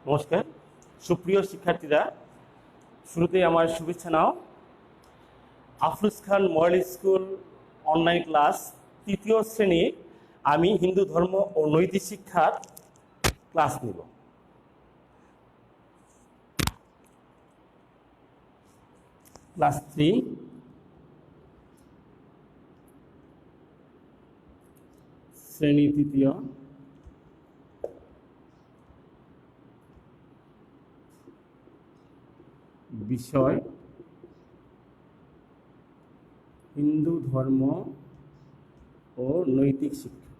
নমস্কার সুপ্রিয় শিক্ষার্থীরা, শুরুতে আমার শুভেচ্ছা নাও। আফরোজ খান মডেল স্কুল অনলাইন ক্লাস তৃতীয় শ্রেণী, আমি হিন্দু ধর্ম ও নৈতিক শিক্ষার ক্লাস নিব। ক্লাস 3 শ্রেণী তৃতীয়, বিষয় হিন্দু ধর্ম ও নৈতিক শিক্ষা।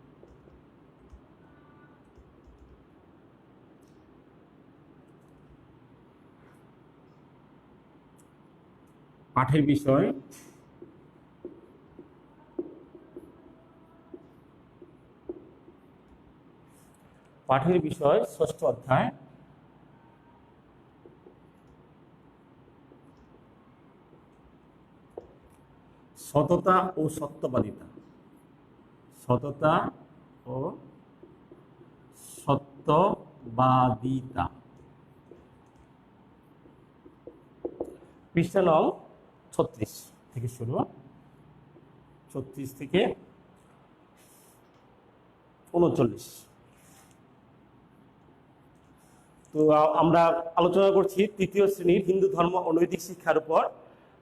পাঠের বিষয় ষষ্ঠ অধ্যায়, সততা ও সত্যবাদিতা। সততা ও সত্যবাদিতা, পৃষ্ঠা নং 36 থেকে শুরু, 36 থেকে 39। তো আমরা আলোচনা করছি তৃতীয় শ্রেণীর হিন্দু ধর্ম ও নৈতিক শিক্ষার উপর।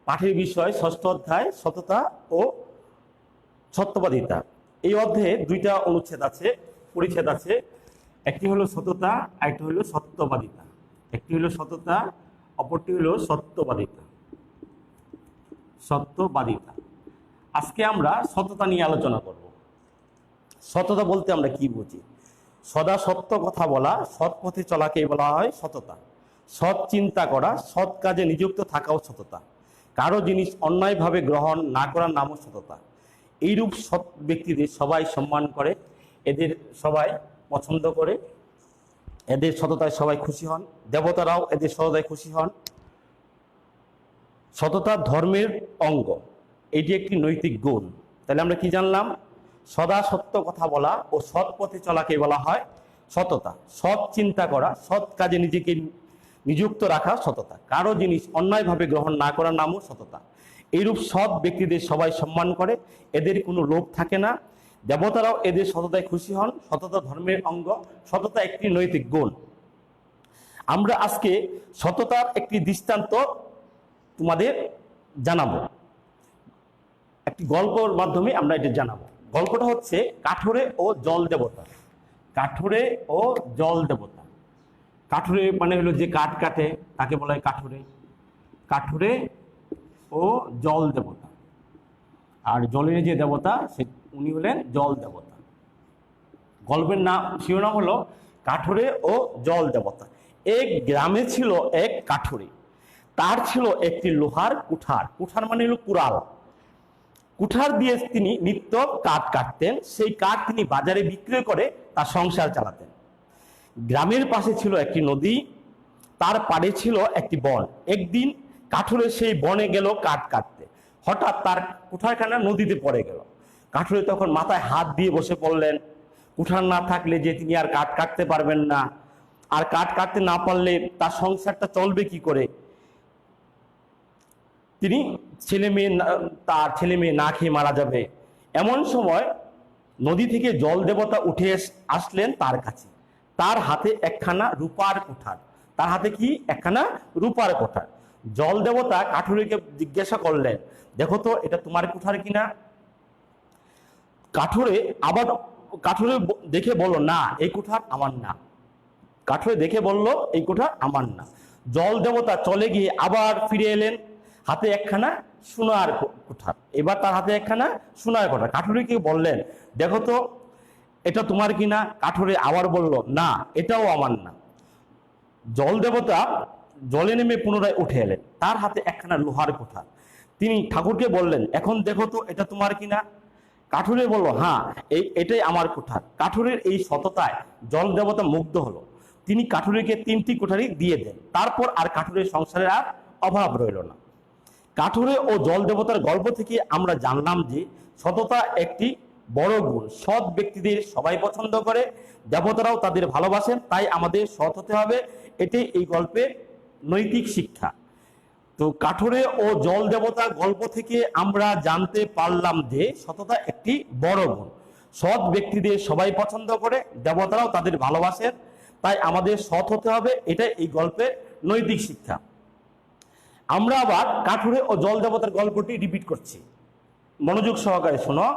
পাঠের বিষয় ষষ্ঠ অধ্যায়, সততা ও সত্যবাদিতা। এই অধ্যায়ে দুইটা অনুচ্ছেদ আছে, পরিচ্ছেদ আছে। একটি হলো সততা, আরেকটি হলো সত্যবাদিতা। একটি হলো সততা, অপরটি হলো সত্যবাদিতা। সত্যবাদিতা। আজকে আমরা সততা নিয়ে আলোচনা করব। সততা বলতে আমরা কি বুঝি? সদা সত্য কথা বলা, সৎ পথে চলাকে বলা হয় সততা। সৎ চিন্তা করা, সৎ কাজে নিযুক্ত থাকাও সততা। কারো জিনিস অন্যায়ভাবে গ্রহণ না করার নামও সততা। এইরূপ সৎ ব্যক্তিদের সবাই সম্মান করে, এদের সবাই পছন্দ করে, এদের সততায় সবাই খুশি হন, দেবতারাও এদের সততায় খুশি হন। সততা ধর্মের অঙ্গ, এটি একটি নৈতিক গুণ। তাহলে আমরা কি জানলাম? সদা সত্য কথা বলা ও সৎ পথে চলাকে বলা হয় সততা। সৎ চিন্তা করা, সৎ কাজে নিজেকে নিযুক্ত রাখা সততা। কারো জিনিস অন্যায়ভাবে গ্রহণ না করার নামও সততা। এইরূপ সৎ ব্যক্তিদের সবাই সম্মান করে, এদের কোনো লোভ থাকে না, দেবতারাও এদের সততায় খুশি হন। সততা ধর্মের অঙ্গ, সততা একটি নৈতিক গুণ। আমরা আজকে সততার একটি দৃষ্টান্ত তোমাদের জানাবো, একটি গল্পের মাধ্যমে আমরা এটা জানাবো। গল্পটা হচ্ছে কাঠুরে ও জল দেবতা। কাঠুরে ও জল দেবতা। কাঠুরে মানে হলো যে কাঠ কাটে, তাকে বলা হয় কাঠুরে। কাঠুরে ও জল দেবতা। আর জলের যে দেবতা, সে উনি হলেন জল দেবতা। গল্পের নাম, শিরোনাম হলো কাঠুরে ও জল দেবতা। এক গ্রামে ছিল এক কাঠুরে, তার ছিল একটি লোহার কুঠার। কুঠার মানে হলো কুড়াল। কুঠার দিয়ে তিনি নিত্য কাঠ কাটতেন। সেই কাঠ তিনি বাজারে বিক্রয় করে তার সংসার চালাতেন। গ্রামের পাশে ছিল একটি নদী, তার পাড়ে ছিল একটি বন। একদিন কাঠুরে সেই বনে গেল কাঠ কাটতে। হঠাৎ তার কুঠারখানা নদীতে পড়ে গেল। কাঠুরে তখন মাথায় হাত দিয়ে বসে পড়লেন। কুঠার না থাকলে যে তিনি আর কাঠ কাটতে পারবেন না, আর কাঠ কাটতে না পারলে তার সংসারটা চলবে কি করে? তিনি তার ছেলে মেয়ে না খেয়ে মারা যাবে। এমন সময় নদী থেকে জল দেবতা উঠে আসলেন তার কাছে। তার হাতে একখানা রূপার কুঠার। তার হাতে কি? একখানা রূপার কুঠার। জল দেবতা কাঠুরেকে জিজ্ঞাসা করলেন, দেখো তো এটা তোমার কুঠার কিনা? কাঠুরে দেখে বলল, না, এই কুঠার আমার না। কাঠুরে দেখে বলল, এই কুঠার আমার না। জল দেবতা চলে গিয়ে আবার ফিরে এলেন, হাতে একখানা সোনার কুঠার। এবার তার হাতে একখানা সোনার কুঠার। কাঠুরেকে বললেন, দেখো তো এটা তোমার কিনা? কাঠুরে আবার বলল, না, এটাও আমার না। জল দেবতা জলে নেমে পুনরায় উঠে এলেন, তার হাতে একখানা লোহার কুঠার। তিনি ঠাকুরকে বললেন, এখন দেখো তো এটা তোমার কিনা? কাঠুরে বলল, হ্যাঁ, এটাই আমার কুঠার। কাঠুরের এই সততায় জল দেবতা মুগ্ধ হলো। তিনি কাঠুরেকে 3টি কুঠারি দিয়ে দেন। তারপর আর কাঠুরের সংসারের আর অভাব রইল না। কাঠুরে ও জল দেবতার গল্প থেকে আমরা জানলাম যে সততা একটি বড় গুণ। সৎ ব্যক্তিদের সবাই পছন্দ করে, দেবতারাও তাদের ভালোবাসেন, তাই আমাদের সৎ হতে হবে। এটাই এই গল্পের নৈতিক শিক্ষা। তো কাঠুরে ও জল দেবতা গল্প থেকে আমরা জানতে পারলাম যে সততা একটি বড় গুণ। সৎ ব্যক্তিদের সবাই পছন্দ করে, দেবতারাও তাদের ভালোবাসেন, তাই আমাদের সৎ হতে হবে। এটাই এই গল্পের নৈতিক শিক্ষা। আমরা আবার কাঠুরে ও জল দেবতার গল্পটি রিপিট করছি, মনোযোগ সহকারে শোনো।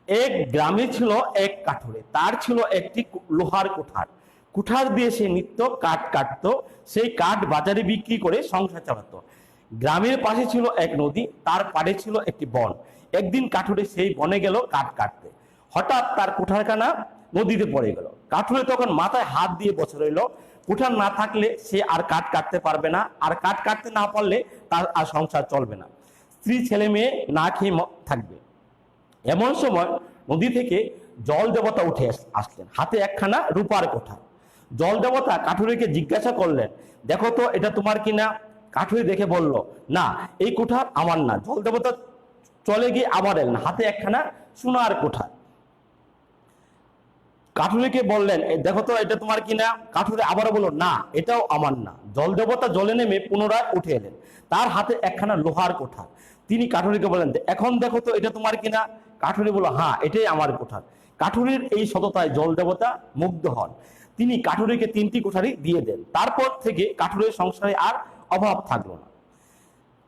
এক গ্রামে ছিল এক কাঠুরে, তার ছিল একটি লোহার কুঠার। কুঠার দিয়ে সে নিত্য কাঠ কাটতো, সেই কাঠ বাজারে বিক্রি করে সংসার চালাতো। গ্রামের পাশে ছিল এক নদী, তার পাড়ে ছিল একটি বন। একদিন কাঠুরে সেই বনে গেল কাঠ কাটতে। হঠাৎ তার কুঠারখানা নদীতে পড়ে গেল। কাঠুরে তখন মাথায় হাত দিয়ে বসে রইল। কুঠার না থাকলে সে আর কাঠ কাটতে পারবে না, আর কাঠ কাটতে না পারলে তার আর সংসার চলবে না। স্ত্রী ছেলে মেয়ে না খেয়ে থাকবে। এমন সময় নদী থেকে জল দেবতা উঠে আসলেন, হাতে একখানা রূপার কোঠা। জল দেবতা কাঠুরিকে জিজ্ঞাসা করলেন, দেখো তো এটা তোমার কিনা? কাঠুরি দেখে বলল, না, এই কোঠা আমার না। জল দেবতা চলে গিয়ে আবার এলেন, হাতে একখানা সোনার কোঠা। কাঠুরিকে বললেন, দেখো তো এটা তোমার কিনা? কাঠুরি আবারও বলল, না, এটাও আমার না। জল দেবতা জলে নেমে পুনরায় উঠে এলেন, তার হাতে একখানা লোহার কোঠা। তিনি কাঠুরিকে বললেন, এখন দেখো তো এটা তোমার কিনা? কাঠুরি বলল, হ্যাঁ, এটাই আমার কোঠা। কাঠুরির এই সততায় জল দেবতা মুগ্ধ হন। তিনি কাঠুরিকে 3টি কোঠারি দিয়ে দেন। তারপর থেকে কাঠুরের সংসারে আর অভাব থাকলো না।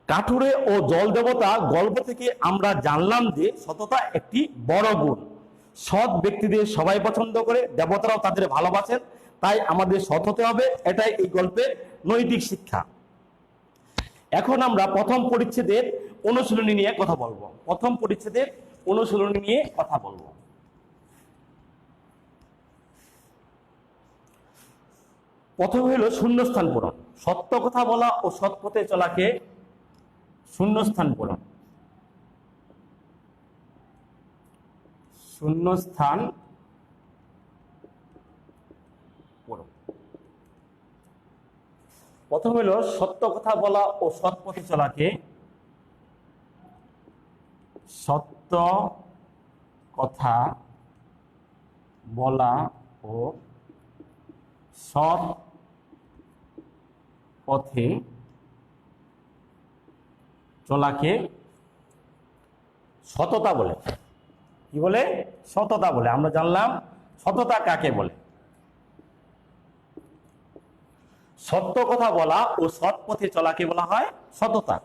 কাঠুরে ও জল দেবতা গল্প থেকে আমরা জানলাম যে সততা একটি বড় গুণ। সৎ ব্যক্তিদের সবাই পছন্দ করে, দেবতারাও তাদের ভালোবাসেন, তাই আমাদের সৎ হতে হবে। এটাই এই গল্পের নৈতিক শিক্ষা। এখন আমরা প্রথম পরিচ্ছেদের অনুশীলনী নিয়ে কথা বলবো। প্রথম পরিচ্ছেদের অনুশীলনী নিয়ে কথা বলবো। প্রথম হলো শূন্যস্থান পূরণ। সত্য কথা বলা ও সৎ পথে চলাকে শূন্যস্থান পূরণ। শূন্যস্থান পূরণ। প্রথম হলো সত্য কথা বলা ও সৎ পথে চলাকে সত্য কথা বলা ও সৎ পথে চলাকে সততা বলে। কি বলে? সততা বলে। আমরা জানলাম সততা কাকে বলে। সত্য কথা বলা ও সৎ পথে চলাকে বলা হয় সততা।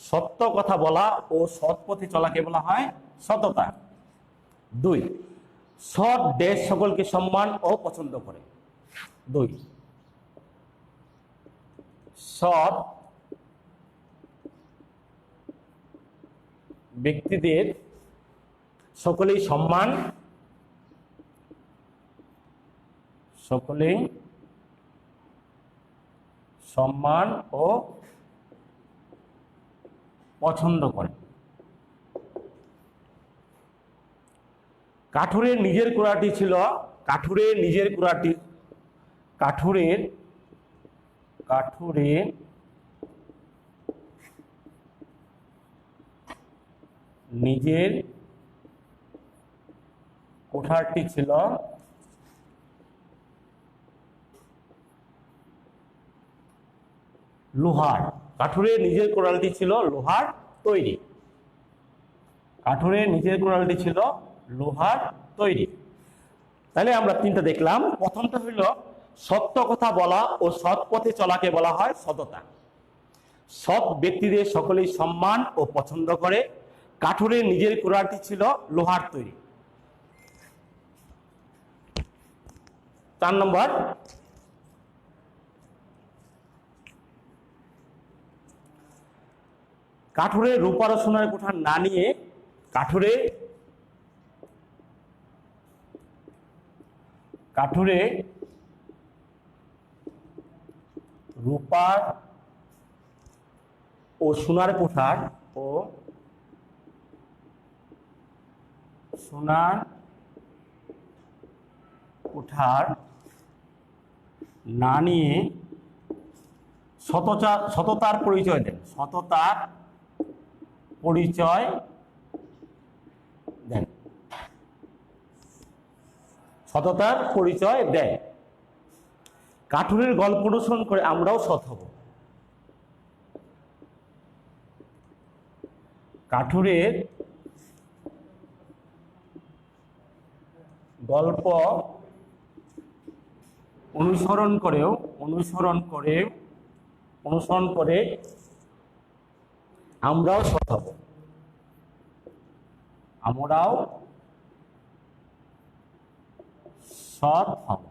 সত্য কথা বলা ও সৎ পথে চলাকে বলা হয় সততা। 2, সৎ দেশ সকলকে সম্মান ও পছন্দ করে। 2, সৎ ব্যক্তিদের সকলেই সম্মান ও পছন্দ করে। কাঠুরের নিজের কুড়াটি ছিল কাঠুরের নিজের কোঠারটি ছিল লোহার। কাঠুরের নিজের কোড়ালটি ছিল লোহার তৈরি। কাঠুরের নিজের কোড়ালটি ছিল লোহার তৈরি। তাহলে আমরা 3টা দেখলাম। প্রথমটা হইল সত্য কথা বলা ও সৎ পথে চলাকে বলা হয় সততা। সৎ ব্যক্তিদের সকলেই সম্মান ও পছন্দ করে। কাঠুরের নিজের কুড়ালটি ছিল লোহার তৈরি। 4 নম্বর, কাঠুরের রূপার ও সোনার কোঠা না নিয়ে কাঠুরে রূপার ও সোনার কোঠার না নিয়ে সততার পরিচয় দেন। সততার পরিচয় দেয়। কাঠুরের গল্প অনুসরণ করে আমরাও সৎ হব। কাঠুরের গল্প অনুসরণ করে আমরাও সৎ হব। আমরাও সৎ হব।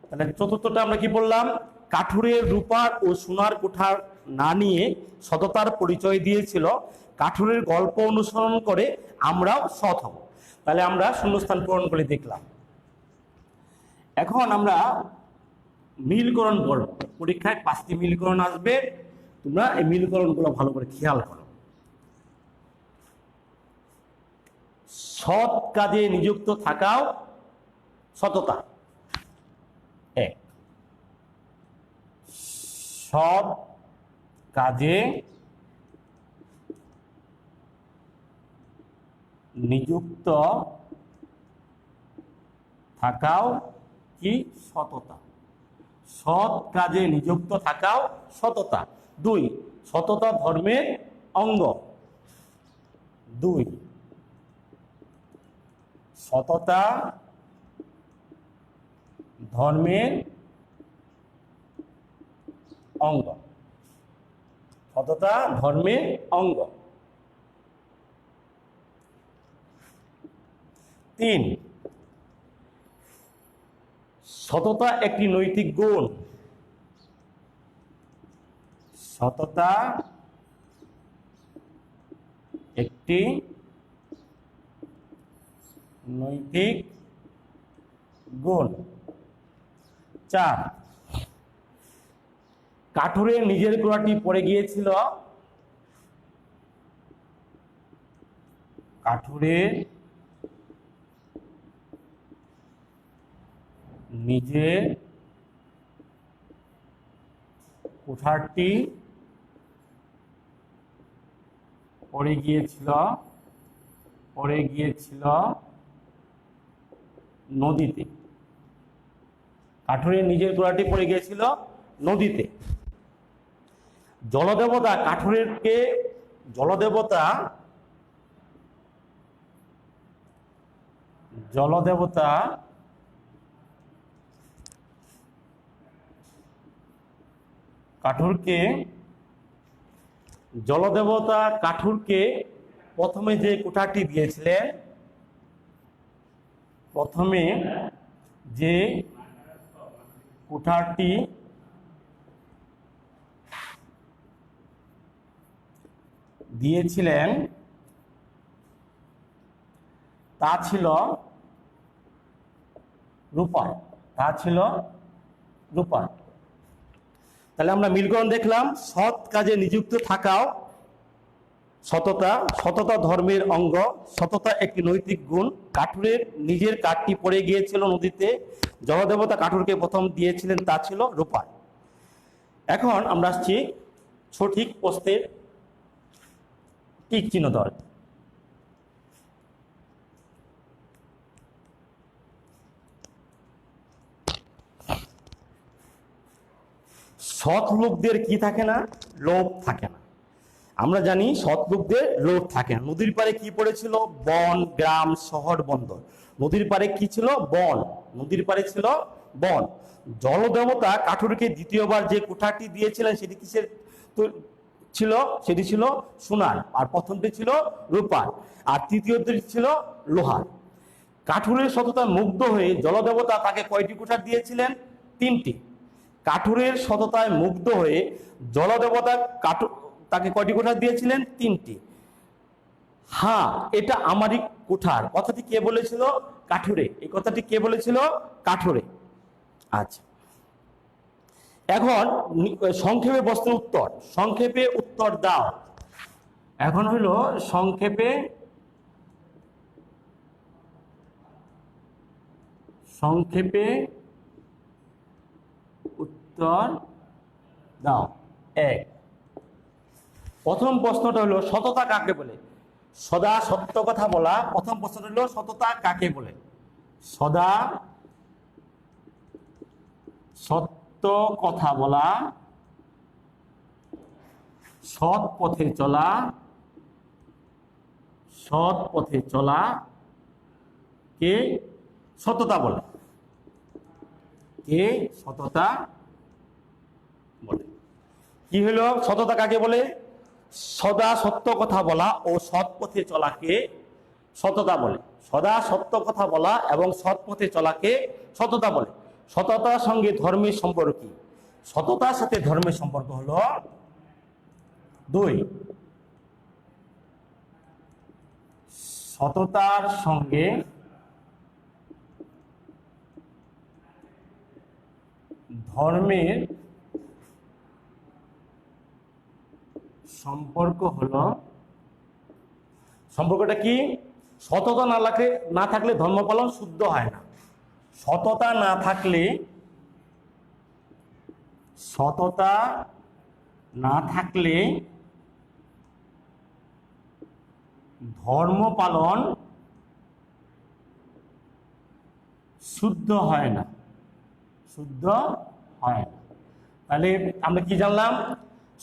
তাহলে চতুর্থটা আমরা কি বললাম? কাঠুরের রূপার ও সোনার কুঠার না নিয়ে সততার পরিচয় দিয়েছিল। কাঠুরের গল্প অনুসরণ করে আমরাও সৎ হব। তাহলে আমরা শূন্যস্থান পূরণ করে দেখলাম। এখন আমরা মিলকরণ করব। পরীক্ষায় 5টি মিলকরণ আসবে, তোমরা এই মিলকরণগুলো ভালো করে খেয়াল করো। সৎ কাজে নিযুক্ত থাকাও সততা। এক, সৎ কাজে নিযুক্ত থাকাও কি সততা? সৎ কাজে নিযুক্ত থাকাও সততা। 2, সততা ধর্মের অঙ্গ। 2, সততা ধর্মের অঙ্গ। সততা ধর্মের অঙ্গ। 3, সততা একটি নৈতিক গুণ। সততা একটি নৈতিক গুণ। 4, কাঠুরের নিজের গোড়াটি পড়ে গিয়েছিল। কাঠুরের নিজের কুঠারটি পড়ে গিয়েছিল নদীতে। কাঠুরের নিজের গোড়াটি পড়ে গিয়েছিল নদীতে। জলদেবতা কাঠুরকে প্রথমে যে কুঠারটি দিয়েছিলেন, তা ছিল রূপার। তাহলে আমরা মিলকরণ দেখলাম। সৎ কাজে নিযুক্ত থাকাও সততা। সততা ধর্মের অঙ্গ। সততা একটি নৈতিক গুণ। কাঠুরের নিজের কাঠটি পড়ে গিয়েছিল নদীতে। জলদেবতা কাঠুরকে প্রথম দিয়েছিলেন, তা ছিল রূপার। এখন আমরা আসছি সঠিক প্রশ্নের টিক চিহ্ন দেওয়ার। সৎ লোকদের কি থাকে না? লোভ থাকে না। আমরা জানি সৎ লোকদের লোভ থাকে না। নদীর পাড়ে কি পড়েছিল? বন, গ্রাম, শহর, বন্দর। নদীর পাড়ে কি ছিল? বন। নদীর পাড়ে ছিল বন। জলদেবতা কাঠুরকে দ্বিতীয়বার যে কুঠারটি দিয়েছিলেন সেটি কিসের ছিল? সেটি ছিল সোনার। আর প্রথমটি ছিল রূপার। আর তৃতীয়টি ছিল লোহার। কাঠুরের সততায় মুগ্ধ হয়ে জলদেবতা তাকে কয়টি কুঠার দিয়েছিলেন? 3টি। কাঠুরের সততায় মুগ্ধ হয়ে জলদেবতা তাকে কয়টি কুঠার দিয়েছিলেন? 3টি। হ্যাঁ, এটা আমারই কুঠার কথাটি কে বলেছিল? কাঠুরে। এই কথাটি কে বলেছিল? কাঠুরে। আচ্ছা, এখন সংক্ষেপে প্রশ্নের উত্তর। সংক্ষেপে উত্তর দাও। এখন হলো সংক্ষেপে উত্তর দাও। 1, প্রথম প্রশ্নটা হলো সততা কাকে বলে? সদা সত্য কথা বলা। প্রথম প্রশ্নটা হলো সততা কাকে বলে? সদা সত্য কথা বলা, সৎ পথে চলা, সৎ পথে চলা কে সততা বলে, কে সততা বলে। কি হলো সততা কাকে বলে? সদা সত্য কথা বলা ও সৎ পথে চলাকে সততা বলে। সদা সত্য কথা বলা এবং সৎ পথে চলাকে সততা বলে। সততার সঙ্গে ধর্মের সম্পর্ক কি? সততার সাথে ধর্মের সম্পর্ক হলো দুই। সততার সঙ্গে ধর্মের সম্পর্ক হলো, সম্পর্কটা কি? সততা না থাকলে ধর্ম পালন শুদ্ধ হয় না। সততা না থাকলে, সততা না থাকলে ধর্ম পালন শুদ্ধ হয় না, শুদ্ধ হয় না। তাহলে আমরা কি জানলাম?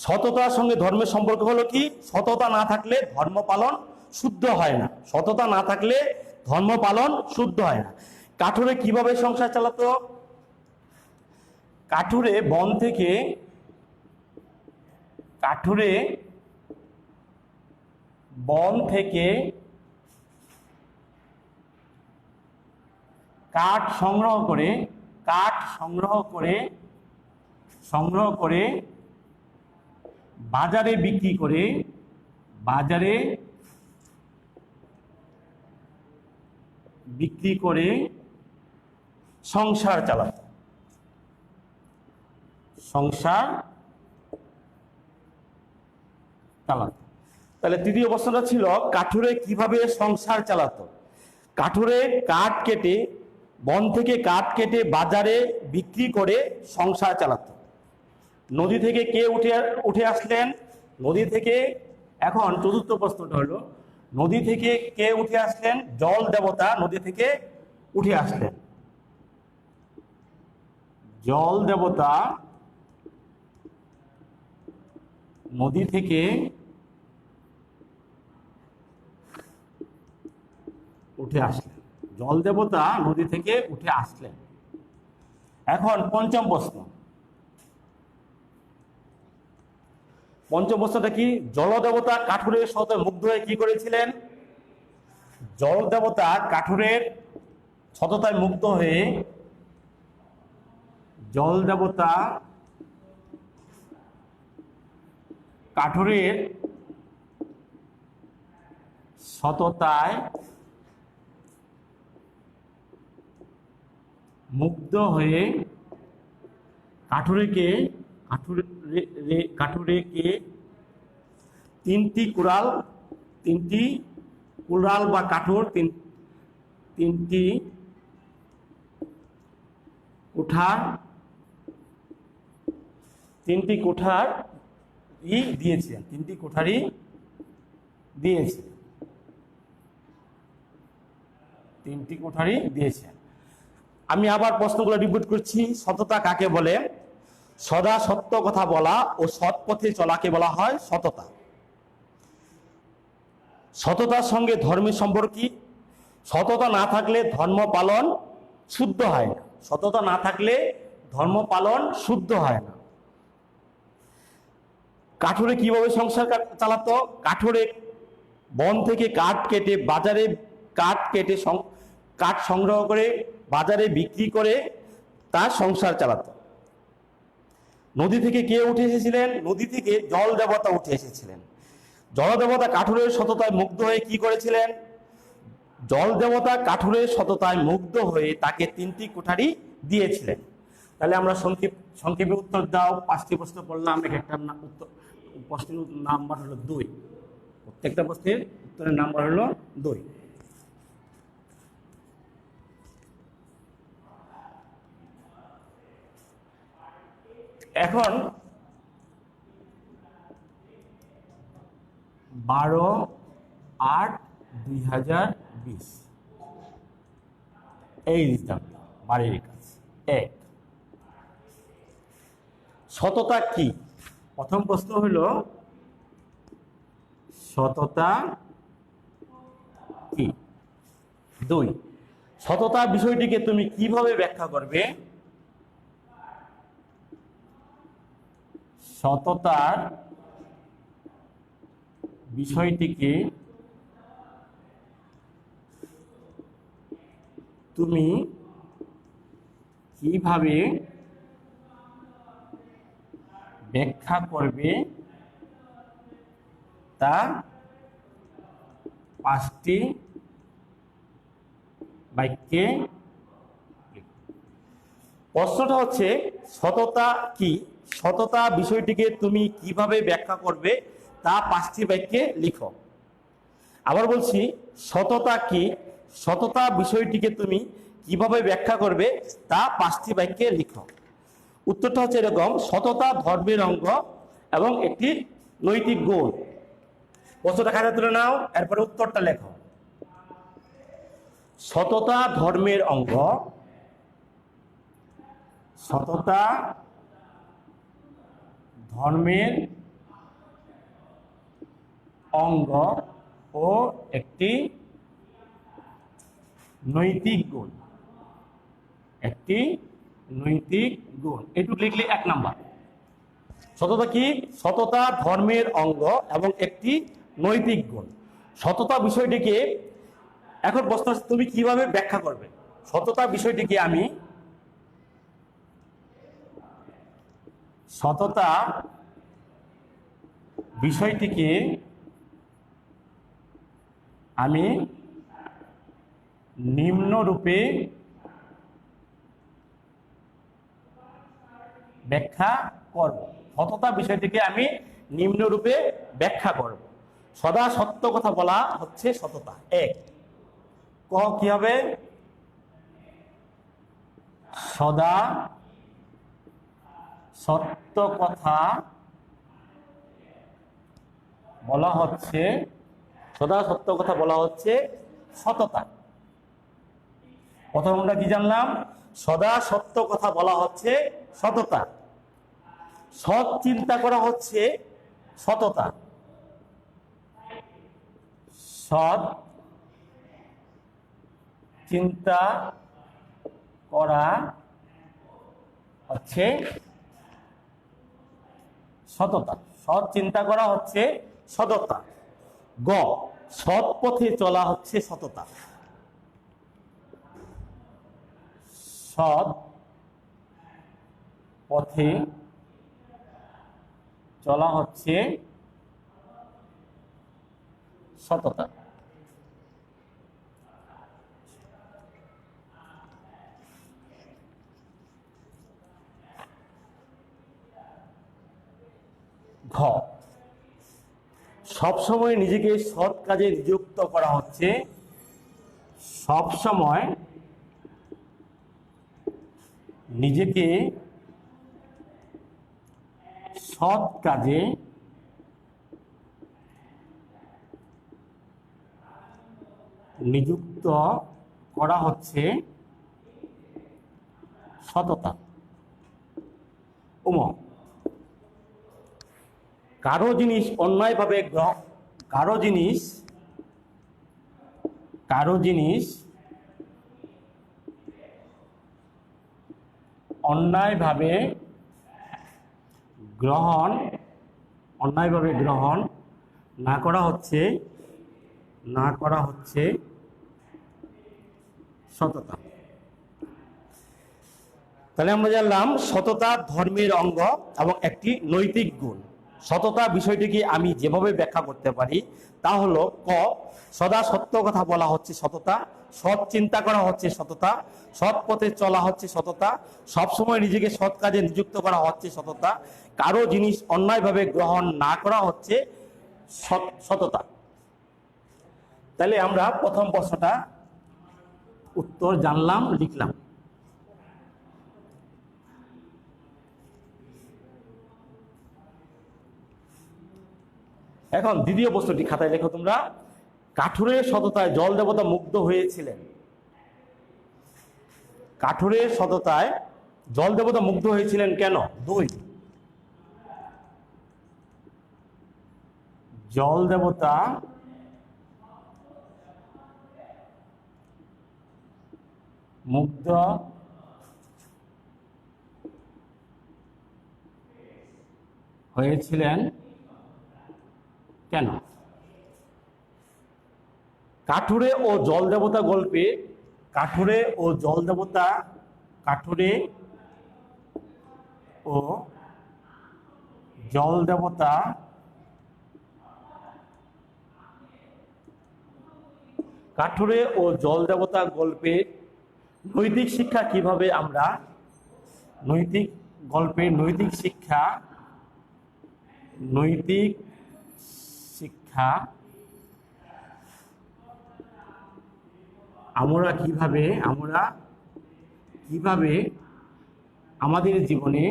সততার সঙ্গে ধর্মের সম্পর্ক হলো কি? সততা না থাকলে ধর্ম পালন শুদ্ধ হয় না, সততা না থাকলে ধর্ম পালন শুদ্ধ হয় না। কাঠুরে কিভাবে সংসার চালাতো? কাঠুরে বন থেকে কাঠ সংগ্রহ করে বাজারে বিক্রি করে সংসার চালাতো, তাহলে তৃতীয় প্রশ্নটা ছিল কাঠুরে কিভাবে সংসার চালাতো? কাঠুরে কাঠ কেটে, বন থেকে কাঠ কেটে বাজারে বিক্রি করে সংসার চালাতো। নদী থেকে কে উঠে আসলেন? নদী থেকে, এখন চতুর্থ প্রশ্নটা হলো নদী থেকে কে উঠে আসলেন? জল দেবতা নদী থেকে উঠে আসলেন। জল দেবতা নদী থেকে উঠে আসলেন, জল দেবতা নদী থেকে উঠে আসলেন। এখন পঞ্চম প্রশ্নটা কি? জলদেবতা কাঠুরের সাথে মুগ্ধ হয়ে কি করেছিলেন? জলদেবতা কাঠুরের সততায় মুগ্ধ হয়ে, জলদেবতা কাঠুরের সততায় মুগ্ধ হয়ে কাঠুরেকে তিনটি কুড়াল বা কাঠুর তিনটি কুঠারি দিয়েছিলেন, তিনটি কুঠারি দিয়েছেন। আমি আবার প্রশ্নগুলো রিপিট করছি। সততা কাকে বলে? সদা সত্য কথা বলা ও সৎ পথে চলাকে বলা হয় সততা। সততার সঙ্গে ধর্মের সম্পর্ক কি? সততা না থাকলে ধর্ম পালন শুদ্ধ হয় না, সততা না থাকলে ধর্ম পালন শুদ্ধ হয় না। কাঠুরে কিভাবে সংসার চালাতো? কাঠুরে বন থেকে কাঠ সংগ্রহ করে বাজারে বিক্রি করে তার সংসার চালাতো। নদী থেকে কে উঠে এসেছিলেন? নদী থেকে জল দেবতা উঠে এসেছিলেন। জল দেবতা কাঠুরের সততায় মুগ্ধ হয়ে কি করেছিলেন? জল দেবতা কাঠুরের সততায় মুগ্ধ হয়ে তাকে তিনটি কুঠারি দিয়েছিলেন। তাহলে আমরা সংক্ষেপে উত্তর দাও। 5টি প্রশ্ন পড়লাম, এক একটা প্রশ্নের নাম্বার হলো 2, প্রত্যেকটা প্রশ্নের উত্তরের নাম্বার হলো 2। এখন 12/8/2020 এই দৃষ্টান্ত বাড়ির কাজ। এক, সততা কি? প্রথম প্রশ্ন হলো সততা কি। দুই, সততা বিষয়টিকে তুমি কিভাবে ব্যাখ্যা করবে? সততার বিষয়টিকে তুমি কিভাবে ব্যাখ্যা করবে তা 5টি বাক্যে। প্রশ্নটা হচ্ছে সততা কি, সততা বিষয়টিকে তুমি কিভাবে ব্যাখ্যা করবে তা 5টি বাক্যে লিখো। আবার বলছি, সততা কি, সততা বিষয়টিকে তুমি কিভাবে ব্যাখ্যা করবে তা 5টি বাক্যে লিখো। উত্তরটা হচ্ছে এরকম, সততা ধর্মের অঙ্গ এবং একটি নৈতিক গুণ। প্রশ্নটা খাতায় তুলে নাও, এরপরে উত্তরটা লেখো। সততা ধর্মের অঙ্গ, সততা ধর্মের অঙ্গ ও একটি নৈতিক গুণ, একটি নৈতিক গুণ। এটুকু লিখলে 1 নাম্বার। সততা কি? সততা ধর্মের অঙ্গ এবং একটি নৈতিক গুণ। সততা বিষয়টিকে, এখন প্রশ্ন তুমি কিভাবে ব্যাখ্যা করবে? সততা বিষয়টিকে আমি, সততা বিষয়টিকে আমি নিম্নরূপে ব্যাখ্যা করব। সততা বিষয়টিকে আমি নিম্নরূপে ব্যাখ্যা করব। সদা সত্য কথা বলা হচ্ছে সততা। এক, কি হবে? সদা সত্য কথা বলা হচ্ছে, সদা সত্য কথা বলা হচ্ছে সততা। প্রথম আমরা কি জানলাম? সদা সত্য কথা বলা হচ্ছে সততা। সৎ চিন্তা করা হচ্ছে সততা। সৎ চিন্তা করা হচ্ছে সততা। সৎ চিন্তা করা হচ্ছে সততা। গ, সৎ পথে চলা হচ্ছে সততা। সৎ পথে চলা হচ্ছে সততা। ঘ, সবসময় নিজেকে সৎ কাজে নিযুক্ত করা হচ্ছে, সবসময় নিজেকে সৎ কাজে নিযুক্ত করা হচ্ছে সততা। কারো জিনিস অন্যায়ভাবে কারো জিনিস অন্যায়ভাবে গ্রহণ না করা হচ্ছে সততা। তাহলে আমরা জানলাম সততা ধর্মের অঙ্গ এবং একটি নৈতিক গুণ। সততা বিষয়টিকে আমি যেভাবে ব্যাখ্যা করতে পারি তা হলো, ক, সদা সত্য কথা বলা হচ্ছে সততা, সৎ চিন্তা করা হচ্ছে সততা, সৎ পথে চলা হচ্ছে সততা, সবসময় নিজেকে সৎ কাজে নিযুক্ত করা হচ্ছে সততা, কারো জিনিস অন্যায়ভাবে গ্রহণ না করা হচ্ছে সততা। তাহলে আমরা প্রথম প্রশ্নটা উত্তর জানলাম, লিখলাম। এখন দ্বিতীয় প্রশ্নটি খাতায় লেখো তোমরা। কাঠুরের সততায় জল দেবতা মুগ্ধ হয়েছিলেন। কাঠুরের সততায় জল দেবতা মুগ্ধ হয়েছিলেন কেন? 2, জল দেবতা মুগ্ধ হয়েছিলেন কেন? কাঠুরে ও জল দেবতা গল্পে কাঠুরে ও জল দেবতা কাঠুরে ও জল দেবতা কাঠুরে ও জল দেবতা গল্পে নৈতিক শিক্ষা কিভাবে আমরা নৈতিক গল্পে নৈতিক শিক্ষা আমরা কিভাবে আমাদের জীবনে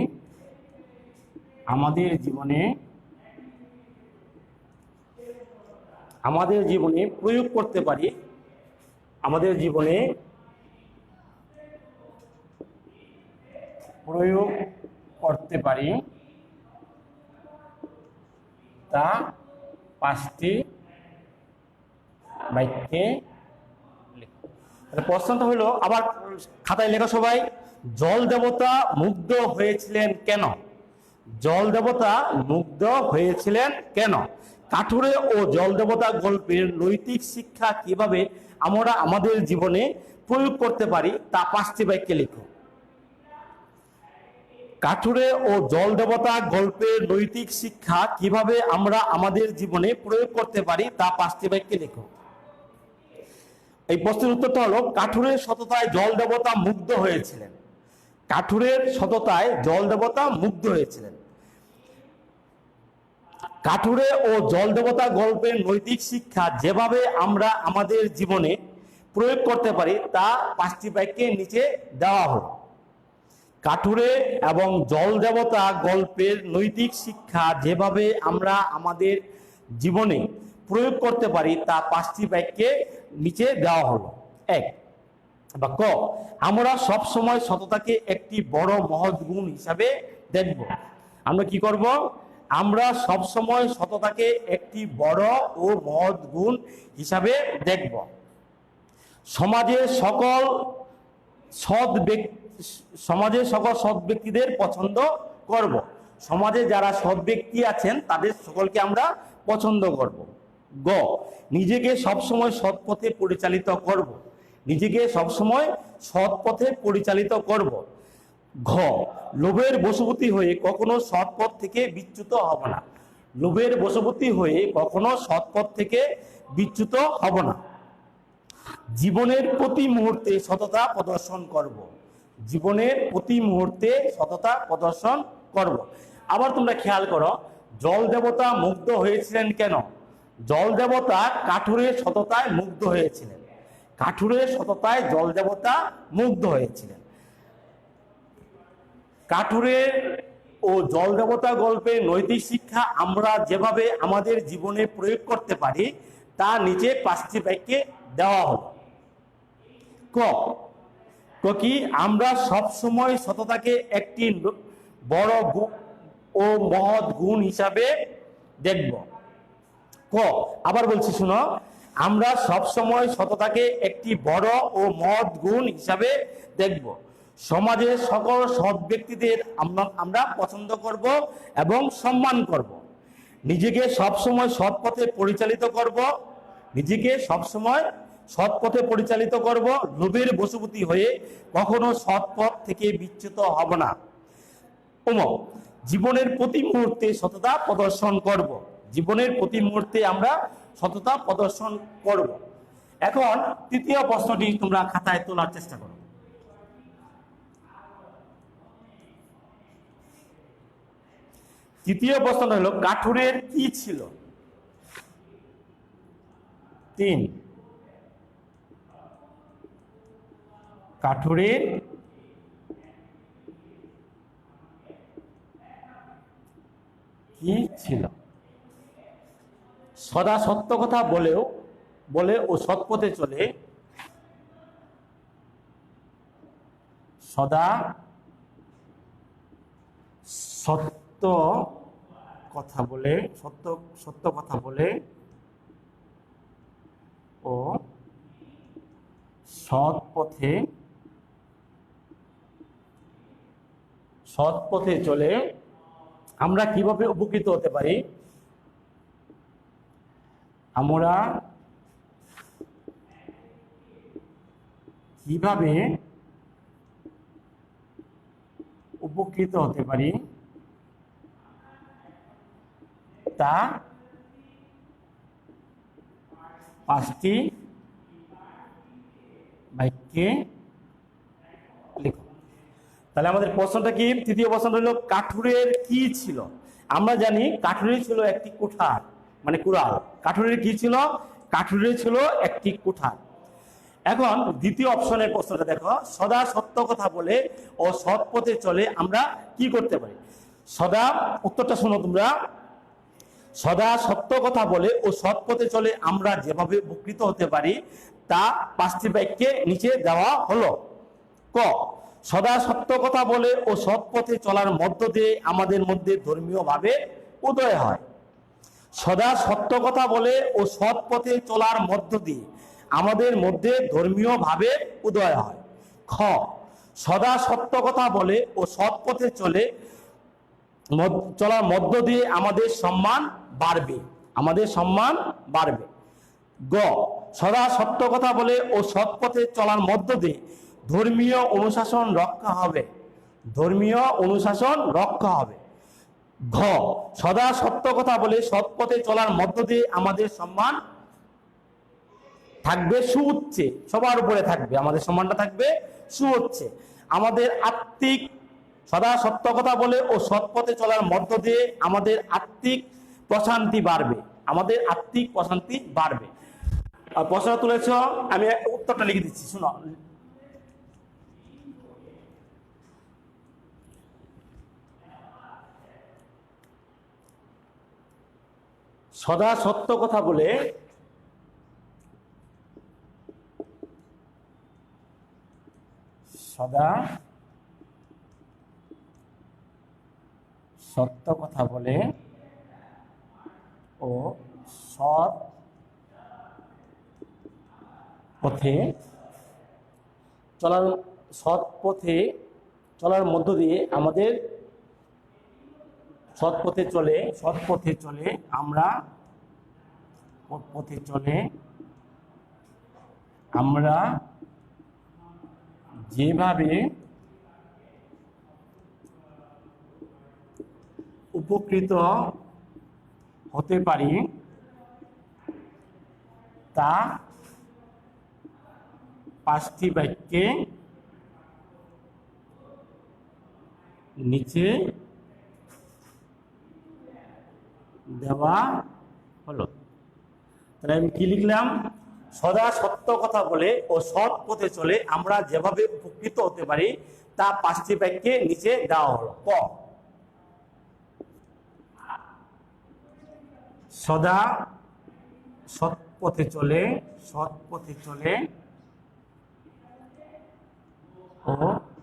প্রয়োগ করতে পারি, তা 5টি বাক্যে লেখো। প্রশ্নটা হলো, আবার খাতায় লেখো সবাই, জল দেবতা মুগ্ধ হয়েছিলেন কেন? জল দেবতা মুগ্ধ হয়েছিলেন কেন? কাঠুরে ও জল দেবতা গল্পের নৈতিক শিক্ষা কিভাবে আমরা আমাদের জীবনে প্রয়োগ করতে পারি তা 5টি বাক্যে লিখো। কাঠুরে ও জল দেবতা গল্পের নৈতিক শিক্ষা কিভাবে আমরা আমাদের জীবনে প্রয়োগ করতে পারি তা 5টি বাক্যে লিখো। এই প্রশ্নের উত্তরটা হলো, কাঠুরের সততায় জল দেবতা মুগ্ধ হয়েছিলেন। কাঠুরের সততায় জল দেবতা মুগ্ধ হয়েছিলেন। কাঠুরে ও জল দেবতা গল্পের নৈতিক শিক্ষা যেভাবে আমরা আমাদের জীবনে প্রয়োগ করতে পারি তা 5টি বাক্যে নিচে দেওয়া হলো। কাঠুরে এবং জল দেবতা গল্পের নৈতিক শিক্ষা যেভাবে আমরা আমাদের জীবনে প্রয়োগ করতে পারি তা 5টি বাক্যে নিচে দেওয়া হলো। 1 বা ক, আমরা সব সময় সততাকে একটি বড় মহৎ গুণ হিসাবে দেখব। আমরা কি করব? আমরা সব সময় সততাকে একটি বড় ও মহৎ গুণ হিসাবে দেখব। সমাজের সকল সৎ ব্যক্তিদের পছন্দ করব। সমাজে যারা সৎ ব্যক্তি আছেন তাদের সকলকে আমরা পছন্দ করব। গ, নিজেকে সবসময় সৎ পথে পরিচালিত করব। নিজেকে সবসময় সৎ পথে পরিচালিত করব। ঘ, লোভের বশবর্তী হয়ে কখনো সৎ পথ থেকে বিচ্যুত হব না। লোভের বশবর্তী হয়ে কখনো সৎ পথ থেকে বিচ্যুত হব না। জীবনের প্রতি মুহূর্তে সততা প্রদর্শন করব। জীবনের প্রতি মুহূর্তে সততা প্রদর্শন করব। আবার তোমরা খেয়াল করো, জল দেবতা মুগ্ধ হয়েছিলেন কেন? জল দেবতা কাঠুরের সততায় মুগ্ধ হয়েছিলেন। কাঠুরের সততায় জল দেবতা মুগ্ধ হয়েছিলেন। কাঠুরের ও জল দেবতা গল্পের নৈতিক শিক্ষা আমরা যেভাবে আমাদের জীবনে প্রয়োগ করতে পারি তা নিচে 5টি বাক্যে দেওয়া হলো। ক, কি আমরা সব সময় সততাকে একটি বড় ও মহৎ গুণ হিসাবে দেখব। ক, আবার বলছি শুনো, আমরা সব সময় সততাকে একটি বড় ও মহৎ গুণ হিসাবে দেখব। সমাজের সকল সৎ ব্যক্তিদের আমরা পছন্দ করব এবং সম্মান করব। নিজেকে সবসময় সৎ পথে পরিচালিত করব। নিজেকে সবসময় সৎ পথে পরিচালিত করব। লোভের বশবর্তী হয়ে কখনো সৎ পথ থেকে বিচ্যুত হব না। জীবনের প্রতি মুহূর্তে সততা প্রদর্শন করব। জীবনের প্রতি মুহূর্তে আমরা সততা প্রদর্শন করব। এখন তৃতীয় প্রশ্নটি তোমরা খাতায় তোলার চেষ্টা করো। তৃতীয় প্রশ্নটা হলো, কাঠুরের কি ছিল? 3, কাঠুরের কি ছিল? সদা সত্য কথা বলে ও সৎ পথে চলে সদা সত্য কথা বলে, সত্য কথা বলে ও সৎ পথে চলে আমরা কিভাবে উপকৃত হতে পারি? আমরা কিভাবে উপকৃত হতে পারি তা 5টি বাক্যে লিখো। তাহলে আমাদের প্রশ্নটা কি? তৃতীয় প্রশ্নটা হলো কাঠুরের কি ছিল? আমরা জানি কাঠুরের ছিল একটি কুঠার, মানে কুড়াল। কাঠুরের কি ছিল? কাঠুরের ছিল একটি কুঠার। এখন দ্বিতীয় অপশনের প্রশ্নটা দেখো, সদা সত্য কথা বলে ও সৎ পথে চলে আমরা কি করতে পারি? সদা, উত্তরটা শোনো তোমরা। সদা সত্য কথা বলে ও সৎ পথে চলে আমরা যেভাবে উপকৃত হতে পারি তা 5টি বাক্যে নিচে দেওয়া হলো। ক, সদা সত্য কথা বলে ও সৎ পথে চলার মধ্য দিয়ে আমাদের মধ্যে ধর্মীয় ভাবে উদয় হয়। সদা সত্য কথা বলে ও সৎ পথে চলার মধ্য দিয়ে আমাদের মধ্যে ধর্মীয় ভাবে উদয় হয়। খ, সদা সত্য কথা বলে ও সৎ পথে চলার মধ্য দিয়ে আমাদের সম্মান বাড়বে, আমাদের সম্মান বাড়বে। গ, সদা সত্য কথা বলে ও সৎ পথে চলার মধ্য দিয়ে ধর্মীয় অনুশাসন রক্ষা হবে, ধর্মীয় অনুশাসন রক্ষা হবে। ঘ, সদা সত্য কথা বলে সৎ পথে চলার মধ্য দিয়ে আমাদের সম্মান থাকবে সুউচ্চে, সবার উপরে থাকবে, আমাদের সম্মানটা থাকবে সুউচ্চে। আমাদের আত্মিক, সদা সত্য কথা বলে ও সৎ পথে চলার মধ্য দিয়ে আমাদের আত্মিক প্রশান্তি বাড়বে, আমাদের আত্মিক প্রশান্তি বাড়বে। আর প্রশ্ন তুলেছ, আমি উত্তরটা লিখে দিচ্ছি, শুনো। সদা সত্য কথা বলে সদা সত্য কথা বলে ও সৎ পথে চলার মধ্য দিয়ে আমাদের সৎ পথে চলে আমরা যেভাবে উপকৃত হতে পারি তা 5টি বাক্যে নিচে দেওয়া হলো। তাহলে আমি কি লিখলাম? সদা সত্য কথা বলে ও সৎ পথে চলে আমরা যেভাবে উপকৃত হতে পারি তা 5টি বাক্যে নিচে দেওয়া হলো। ক, সদা সৎ পথে চলে ও সৎ কথা বলার মধ্য দিয়ে আমাদের মধ্যে ধর্মীয় ভাবে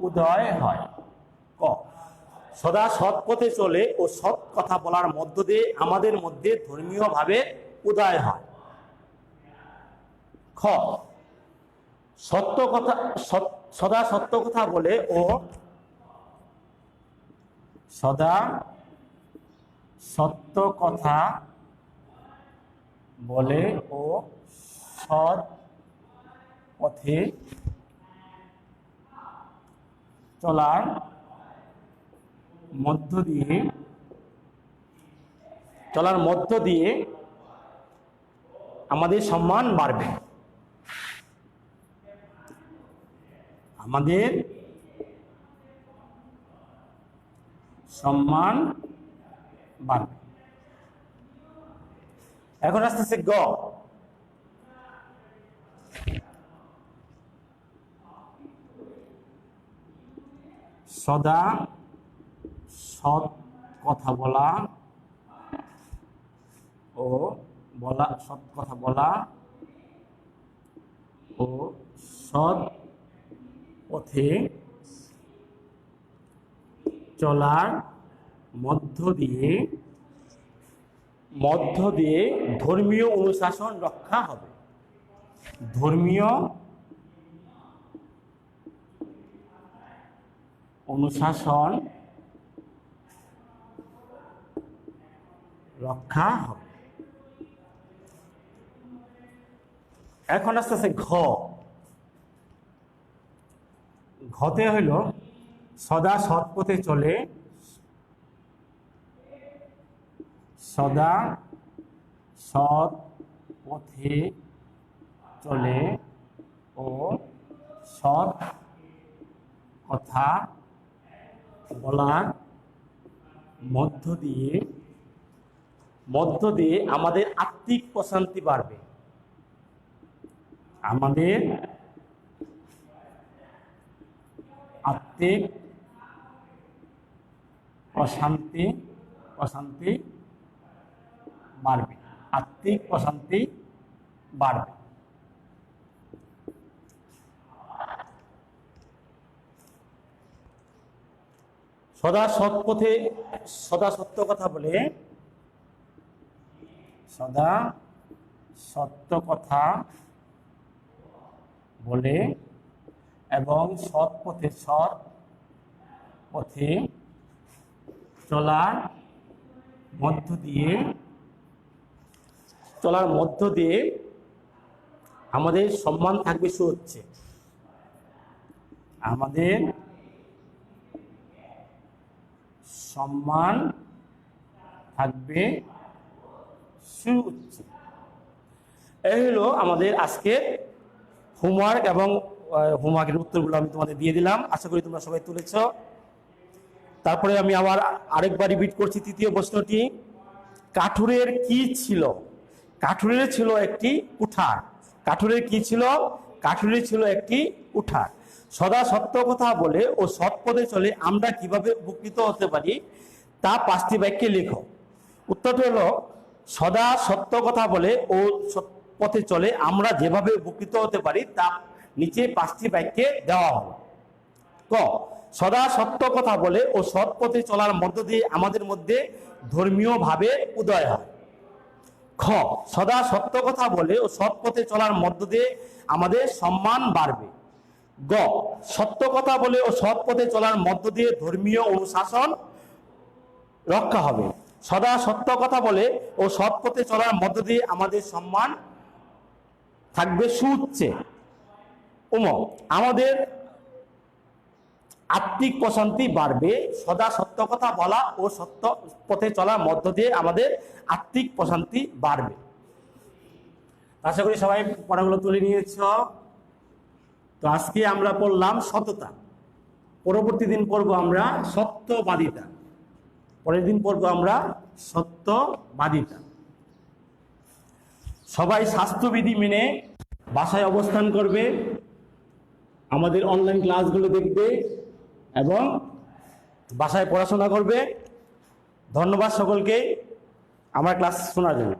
উদয় হয়। ক, সদা সৎ পথে চলে ও সৎ কথা বলার মধ্য দিয়ে আমাদের মধ্যে ধর্মীয় ভাবে উদয় হয়। খ, সদা সত্য কথা বলে ও সৎ পথে চলার মধ্য দিয়ে আমাদের সম্মান বাড়বে। আমাদের সম্মান বাড়বে। এখন আসতেছে গ, সদা সৎ কথা বলা ও সৎ কথা বলা ও সৎ পথে চলার মধ্য দিয়ে ধর্মীয় অনুশাসন রক্ষা হবে। ধর্মীয় অনুশাসন রক্ষা হবে। এখন আসতেছে ঘ, ঘতে হইল সদা সৎ পথে চলে, সদা সৎ পথে চলে ও সৎ কথা বলার মধ্য দিয়ে আমাদের আত্মিক প্রশান্তি বাড়বে। আমাদের আত্মিক প্রশান্তি বাড়বে। আত্মিক প্রশান্তি বাড়বে। সদা সৎ পথে, সদা সত্য কথা বলে, সদা সত্য কথা বলে এবং সৎ পথে চলার মধ্য দিয়ে আমাদের সম্মান থাকবে সুউচ্চে। আমাদের সম্মান থাকবে সুউচ্চে। এই হলো আমাদের আজকের হোমওয়ার্ক, এবং হোমওয়ার্কের উত্তরগুলো আমি তোমাদের দিয়ে দিলাম। আশা করি তোমরা সবাই তুলেছ। তারপরে আমি আবার আরেকবার রিপিট করছি তৃতীয় প্রশ্নটি। কাঠুরের কি ছিল? কাঠুরের ছিল একটি কুঠার। কাঠুরের কি ছিল? কাঠুরের ছিল একটি কুঠার। সদা সত্য কথা বলে ও সৎ পথে চলে আমরা কিভাবে উপকৃত হতে পারি তা 5টি বাক্যে লেখো। উত্তরটি হলো, সদা সত্য কথা বলে ও সৎ পথে চলে আমরা যেভাবে উপকৃত হতে পারি তা নিচে 5টি বাক্যে দেওয়া হলো। ক, সদা সত্য কথা বলে ও সৎ পথে চলার মধ্য দিয়ে আমাদের মধ্যে ধর্মীয় ভাবে উদয় হয়। খ, সদা সত্য কথা বলে ও সৎ পথে চলার মধ্য দিয়ে আমাদের সম্মান বাড়বে। গ, সত্য কথা বলে ও সৎ পথে চলার মধ্য দিয়ে ধর্মীয় অনুশাসন রক্ষা হবে। সদা সত্য কথা বলে ও সৎ পথে চলার মধ্য দিয়ে আমাদের সম্মান থাকবে সুউচ্চে। আমাদের আত্মিক প্রশান্তি বাড়বে। সদা সত্য কথা বলা ও সত্য পথে চলার মধ্য দিয়ে আমাদের আত্মিক প্রশান্তি বাড়বে। আশা করি সবাই পড়াগুলো তুলে নিয়েছ। তো আজকে আমরা পড়লাম সততা, পরবর্তী দিন পড়বো আমরা সত্যবাদিতা, পরের দিন পড়বো আমরা সত্যবাদিতা। সবাই স্বাস্থ্যবিধি মেনে বাসায় অবস্থান করবে, আমাদের অনলাইন ক্লাসগুলো দেখবে এবং বাসায় পড়াশোনা করবে। ধন্যবাদ সকলকে আমার ক্লাস শোনার জন্য।